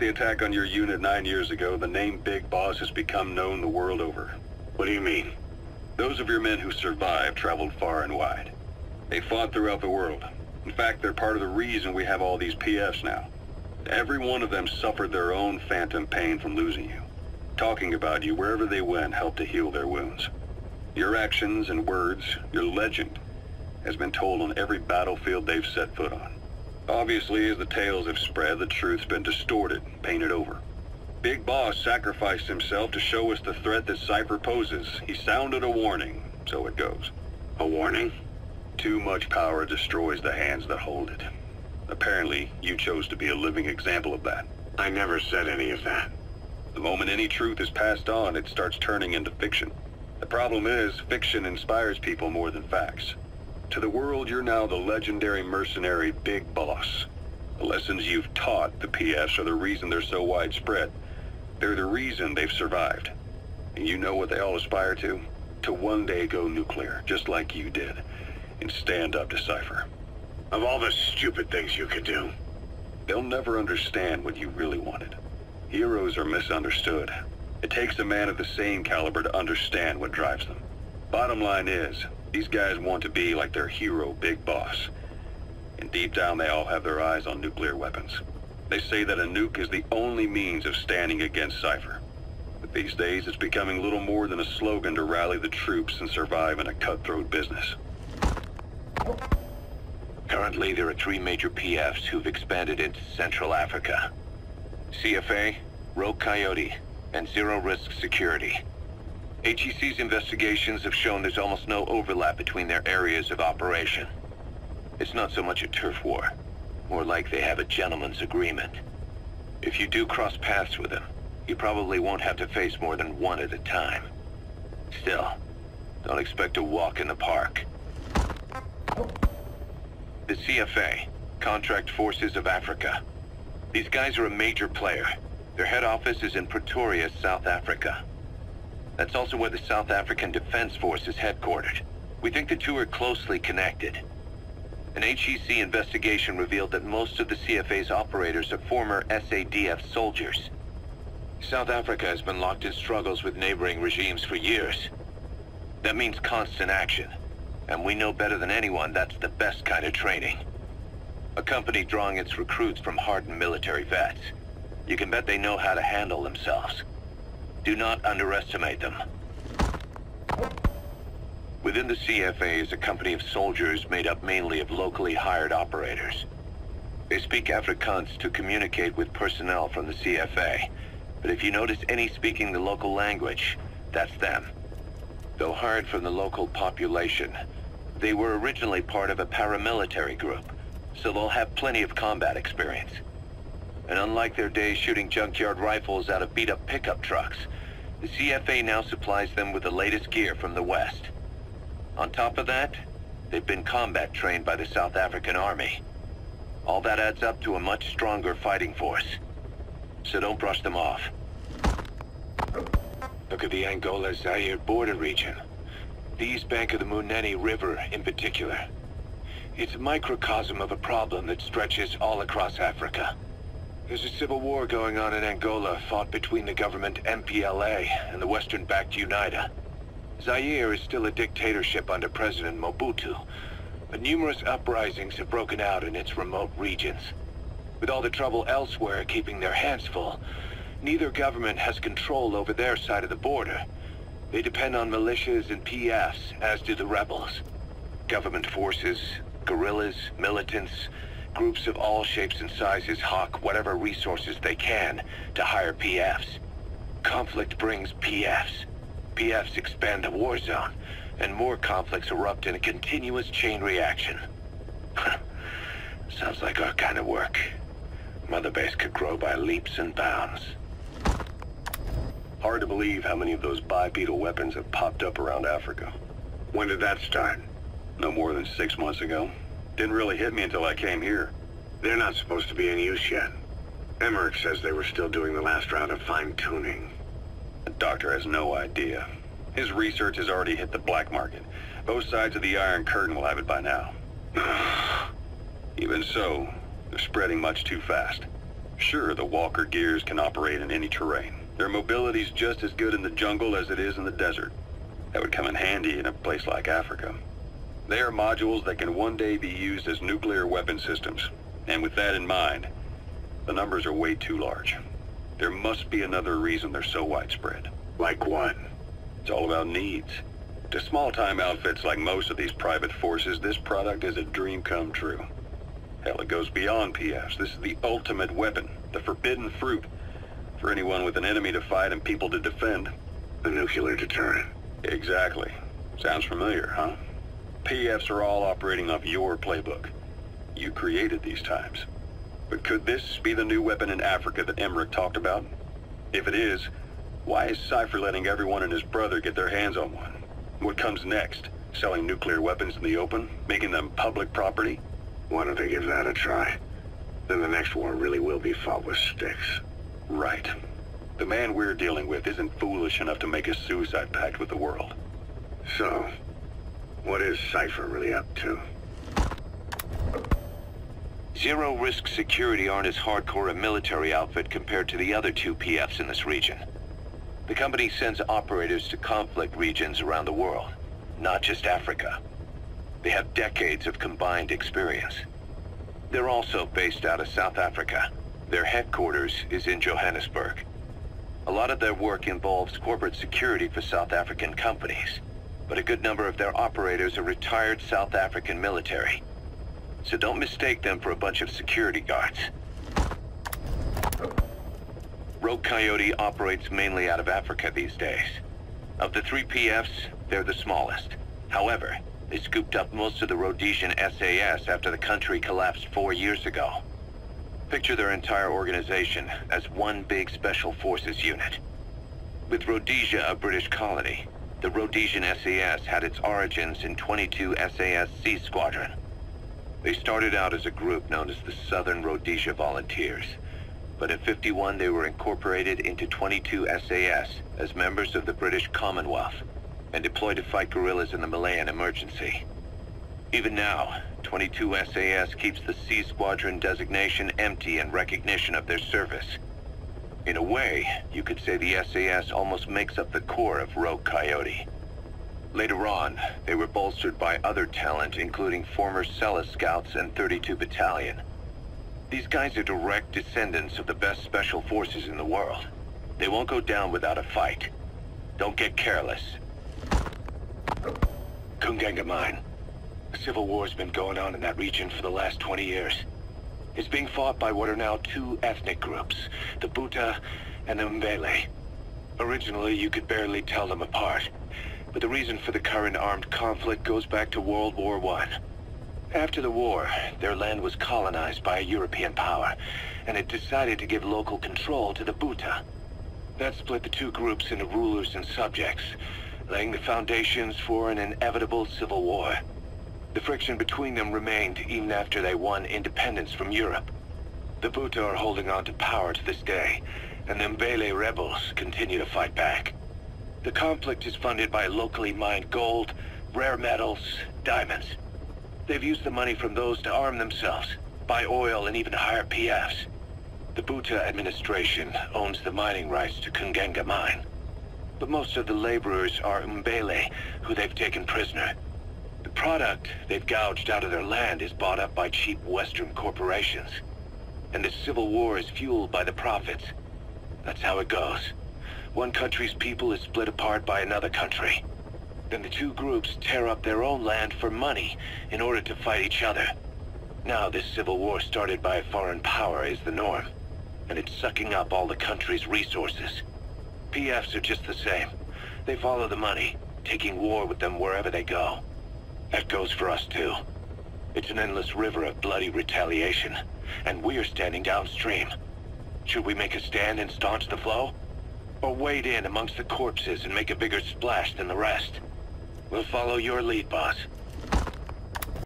the attack on your unit 9 years ago, the name Big Boss has become known the world over. What do you mean? Those of your men who survived traveled far and wide. They fought throughout the world. In fact, they're part of the reason we have all these PFs now. Every one of them suffered their own phantom pain from losing you. Talking about you wherever they went helped to heal their wounds. Your actions and words, your legend, has been told on every battlefield they've set foot on. Obviously, as the tales have spread, the truth's been distorted, painted over. Big Boss sacrificed himself to show us the threat that Cypher poses. He sounded a warning, so it goes. A warning? Too much power destroys the hands that hold it. Apparently, you chose to be a living example of that. I never said any of that. The moment any truth is passed on, it starts turning into fiction. The problem is, fiction inspires people more than facts. To the world, you're now the legendary mercenary Big Boss. The lessons you've taught the PFs are the reason they're so widespread. They're the reason they've survived. And you know what they all aspire to? To one day go nuclear, just like you did, and stand up to Cypher. Of all the stupid things you could do. They'll never understand what you really wanted. Heroes are misunderstood. It takes a man of the same caliber to understand what drives them. Bottom line is, these guys want to be like their hero Big Boss. And deep down they all have their eyes on nuclear weapons. They say that a nuke is the only means of standing against Cypher. But these days it's becoming little more than a slogan to rally the troops and survive in a cutthroat business. Currently, there are 3 major PFs who've expanded into Central Africa. CFA, Rogue Coyote, and Zero Risk Security. HEC's investigations have shown there's almost no overlap between their areas of operation. It's not so much a turf war, more like they have a gentleman's agreement. If you do cross paths with them, you probably won't have to face more than one at a time. Still, don't expect to walk in the park. The CFA, Contract Forces of Africa. These guys are a major player. Their head office is in Pretoria, South Africa. That's also where the South African Defense Force is headquartered. We think the two are closely connected. An HEC investigation revealed that most of the CFA's operators are former SADF soldiers. South Africa has been locked in struggles with neighboring regimes for years. That means constant action. And we know better than anyone that's the best kind of training. A company drawing its recruits from hardened military vets. You can bet they know how to handle themselves. Do not underestimate them. Within the CFA is a company of soldiers made up mainly of locally hired operators. They speak Afrikaans to communicate with personnel from the CFA. But if you notice any speaking the local language, that's them. Though hired from the local population, they were originally part of a paramilitary group, so they'll have plenty of combat experience. And unlike their days shooting junkyard rifles out of beat-up pickup trucks, the CFA now supplies them with the latest gear from the West. On top of that, they've been combat trained by the South African Army. All that adds up to a much stronger fighting force. So don't brush them off. Look at the Angola-Zaire border region. The east bank of the Munene River in particular. It's a microcosm of a problem that stretches all across Africa. There's a civil war going on in Angola, fought between the government MPLA and the Western-backed UNITA. Zaire is still a dictatorship under President Mobutu, but numerous uprisings have broken out in its remote regions. With all the trouble elsewhere keeping their hands full, neither government has control over their side of the border. They depend on militias and PFs, as do the rebels. Government forces, guerrillas, militants, groups of all shapes and sizes hawk whatever resources they can to hire PFs. Conflict brings PFs. PFs expand the war zone, and more conflicts erupt in a continuous chain reaction. Sounds like our kind of work. Mother Base could grow by leaps and bounds. Hard to believe how many of those bipedal weapons have popped up around Africa. When did that start? No more than 6 months ago. Didn't really hit me until I came here. They're not supposed to be in use yet. Emmerich says they were still doing the last round of fine-tuning. The doctor has no idea. His research has already hit the black market. Both sides of the Iron Curtain will have it by now. Even so, they're spreading much too fast. Sure, the walker gears can operate in any terrain. Their mobility's just as good in the jungle as it is in the desert. That would come in handy in a place like Africa. They are modules that can one day be used as nuclear weapon systems. And with that in mind, the numbers are way too large. There must be another reason they're so widespread. Like what? It's all about needs. To small-time outfits like most of these private forces, this product is a dream come true. Hell, it goes beyond PFs. This is the ultimate weapon, the forbidden fruit, for anyone with an enemy to fight and people to defend. The nuclear deterrent. Exactly. Sounds familiar, huh? PFs are all operating off your playbook. You created these times. But could this be the new weapon in Africa that Emmerich talked about? If it is, why is Cypher letting everyone and his brother get their hands on one? What comes next? Selling nuclear weapons in the open? Making them public property? Why don't they give that a try? Then the next war really will be fought with sticks. Right. The man we're dealing with isn't foolish enough to make a suicide pact with the world. So, what is Cypher really up to? Zero-risk security aren't as hardcore a military outfit compared to the other two PFs in this region. The company sends operators to conflict regions around the world, not just Africa. They have decades of combined experience. They're also based out of South Africa. Their headquarters is in Johannesburg. A lot of their work involves corporate security for South African companies, but a good number of their operators are retired South African military. So don't mistake them for a bunch of security guards. Rogue Coyote operates mainly out of Africa these days. Of the three PFs, they're the smallest. However, they scooped up most of the Rhodesian SAS after the country collapsed 4 years ago. Picture their entire organization as one big special forces unit. With Rhodesia a British colony, the Rhodesian SAS had its origins in 22 SAS Sea Squadron. They started out as a group known as the Southern Rhodesia Volunteers, but in '51 they were incorporated into 22 SAS as members of the British Commonwealth and deployed to fight guerrillas in the Malayan emergency. Even now, 22 SAS keeps the Sea Squadron designation empty in recognition of their service. In a way, you could say the SAS almost makes up the core of Rogue Coyote. Later on, they were bolstered by other talent, including former Celis Scouts and 32 Battalion. These guys are direct descendants of the best special forces in the world. They won't go down without a fight. Don't get careless. Kunganga Mine. A civil war's been going on in that region for the last 20 years. It's being fought by what are now two ethnic groups, the Buta and the Mbele. Originally, you could barely tell them apart, but the reason for the current armed conflict goes back to World War I. After the war, their land was colonized by a European power, and it decided to give local control to the Buta. That split the two groups into rulers and subjects, laying the foundations for an inevitable civil war. The friction between them remained even after they won independence from Europe. The Buta are holding on to power to this day, and the Mbele rebels continue to fight back. The conflict is funded by locally mined gold, rare metals, diamonds. They've used the money from those to arm themselves, buy oil, and even hire PFs. The Buta administration owns the mining rights to Kunganga Mine. But most of the laborers are Mbele, who they've taken prisoner. The product they've gouged out of their land is bought up by cheap Western corporations. And the civil war is fueled by the profits. That's how it goes. One country's people is split apart by another country. Then the two groups tear up their own land for money in order to fight each other. Now this civil war started by a foreign power is the norm, and it's sucking up all the country's resources. PFs are just the same. They follow the money, taking war with them wherever they go. That goes for us too. It's an endless river of bloody retaliation, and we're standing downstream. Should we make a stand and staunch the flow? Or wade in amongst the corpses and make a bigger splash than the rest? We'll follow your lead, boss.